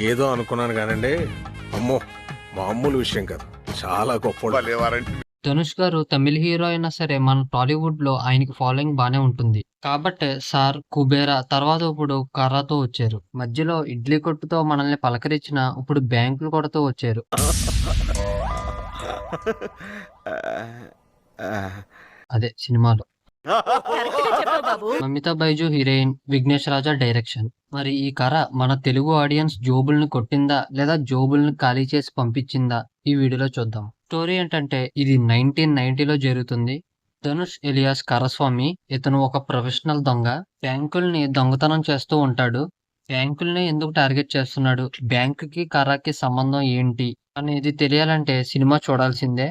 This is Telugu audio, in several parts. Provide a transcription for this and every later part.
ఏదో అనుకున్నాను కానండి, అమ్మో మామూలు విషయం కాదు, చాలా గొప్ప. ధనుష్ గారు తమిళ హీరో అయినా సరే మన టాలీవుడ్ లో ఆయనకి ఫాలోయింగ్ బానే ఉంటుంది కాబట్టే సార్ కుబేరా తర్వాత ఇప్పుడు కర్రతో వచ్చారు. మధ్యలో ఇడ్లీ కొట్టుతో మనల్ని పలకరించిన ఇప్పుడు బ్యాంకులు కొడుతూ వచ్చారు. అదే సినిమాలో మమితా బైజు హీరోయిన్, విఘ్నేష్ రాజా డైరెక్షన్. మరి ఈ కథ మన తెలుగు ఆడియన్స్ జోబుల్ని కొట్టిందా లేదా జోబుల్ని ఖాళీ చేసి పంపించిందా ఈ వీడియోలో చూద్దాం. స్టోరీ ఏంటంటే ఇది 1990లో జరుగుతుంది. ధనుష్ ఎలియాస్ కరస్వామి ఇతను ఒక ప్రొఫెషనల్ దొంగ. బ్యాంకుల్ని దొంగతనం చేస్తూ ఉంటాడు. బ్యాంకుల్ని ఎందుకు టార్గెట్ చేస్తున్నాడు, బ్యాంకుకి కరాకి సంబంధం ఏంటి అనేది తెలియాలంటే సినిమా చూడాల్సిందే.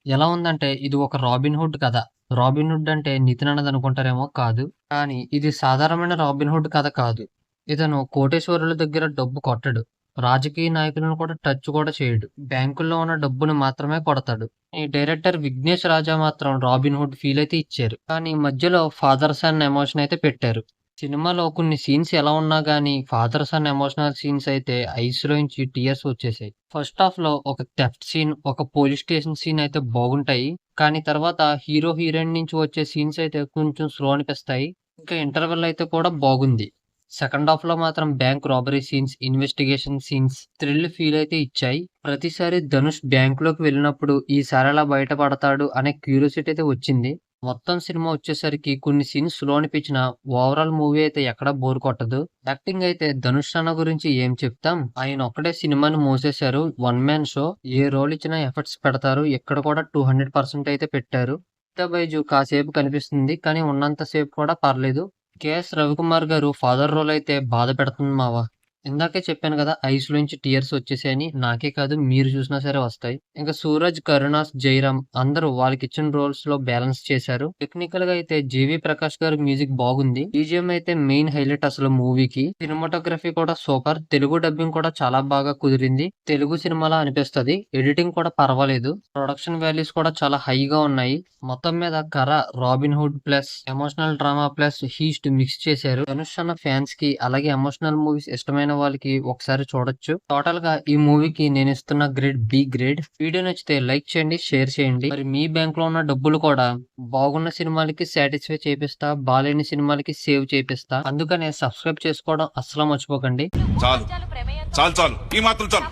ఎలా ఉందంటే ఇది ఒక రాబిన్ హుడ్ కథ. రాబిన్ హుడ్ అంటే నితిన్ అన్నది అనుకుంటారేమో, కాదు. కానీ ఇది సాధారణమైన రాబిన్ హుడ్ కథ కాదు. ఇతను కోటేశ్వరుల దగ్గర డబ్బు కొట్టడు. రాజకీయ నాయకులను కూడా టచ్ కూడా చేయడు. బ్యాంకుల్లో ఉన్న డబ్బును మాత్రమే కొడతాడు. ఈ డైరెక్టర్ విఘ్నేష్ రాజా మాత్రం రాబిన్ హుడ్ ఫీల్ అయితే ఇచ్చారు. కానీ మధ్యలో ఫాదర్ సన్ ఎమోషన్ అయితే పెట్టారు. సినిమాలో కొన్ని సీన్స్ ఎలా ఉన్నా గానీ ఫాదర్ సన్ ఎమోషనల్ సీన్స్ అయితే ఐస్ లోంచి టీయర్స్ వచ్చేసాయి. ఫస్ట్ హాఫ్ లో ఒక థెఫ్ట్ సీన్, ఒక పోలీస్ స్టేషన్ సీన్ అయితే బాగుంటాయి. కానీ తర్వాత హీరో హీరోయిన్ నుంచి వచ్చే సీన్స్ అయితే కొంచెం స్లో అనిపిస్తాయి. ఇంకా ఇంటర్వెల్ అయితే కూడా బాగుంది. సెకండ్ హాఫ్ లో మాత్రం bank robbery scenes, investigation scenes thrill feel అయితే ఇచ్చాయి. ప్రతిసారి ధనుష్ బ్యాంక్ లోకి వెళ్ళినప్పుడు ఈసారి ఎలా బయటపడతాడు అనే క్యూరియాసిటీ అయితే వచ్చింది. మొత్తం సినిమా వచ్చేసరికి కొన్ని సీన్స్ స్లో అనిపించిన ఓవరాల్ మూవీ అయితే ఎక్కడా బోర్ కొట్టదు. యాక్టింగ్ అయితే ధనుష్ అన్న గురించి ఏం చెప్తాం, ఆయన ఒక్కడే సినిమాని మోసేశారు. వన్ మ్యాన్ షో, ఏ రోల్ ఇచ్చినా ఎఫర్ట్స్ పెడతారు. ఇక్కడ కూడా 200% అయితే పెట్టారు. బైజు కాసేపు కనిపిస్తుంది కానీ ఉన్నంత సేపు కూడా పర్లేదు. కెఎస్ రవికుమార్ గారు ఫాదర్ రోల్ అయితే బాధ పెడుతుంది మావా. ఇందాకే చెప్పాను కదా ఐస్ నుంచి టీయర్స్ వచ్చేసాయని. నాకే కాదు మీరు చూసినా సరే వస్తాయి. ఇంకా సూరజ్, కరుణాస్, జైరామ్ అందరూ వాళ్ళకి ఇచ్చిన రోల్స్ లో బ్యాలెన్స్ చేశారు. టెక్నికల్ గా అయితే జీవి ప్రకాష్ గారి మ్యూజిక్ బాగుంది. బీజిఎం అయితే మెయిన్ హైలైట్ అసలు మూవీకి. సినిమాటోగ్రఫీ కూడా సూపర్. తెలుగు డబ్బింగ్ కూడా చాలా బాగా కుదిరింది. తెలుగు సినిమాలా అనిపిస్తది. ఎడిటింగ్ కూడా పర్వాలేదు. ప్రొడక్షన్ వాల్యూస్ కూడా చాలా హైగా ఉన్నాయి. మొత్తం మీద కర robin hood plus emotional drama plus heist mix చేశారు. ధనుష్ అన్న ఫ్యాన్స్ కి అలాగే ఎమోషనల్ మూవీస్ ఇష్టమైన వాళ్ళకి ఒకసారి చూడొచ్చు. టోటల్ గా ఈ మూవీకి నేను ఇస్తున్న గ్రేడ్ బి గ్రేడ్. వీడియో నచ్చితే లైక్ చేయండి, షేర్ చేయండి. మరి మీ బ్యాంక్ లో ఉన్న డబ్బులు కూడా బాగున్న సినిమాలకి సాటిస్ఫై చేపిస్తా, బాలేని సినిమాలకి సేవ్ చేపిస్తా. అందుకనే సబ్స్క్రైబ్ చేసుకోవడం అస్సలు మర్చిపోకండి. చాలు చాలు చాలు, ఈ మాత్రం చాలు.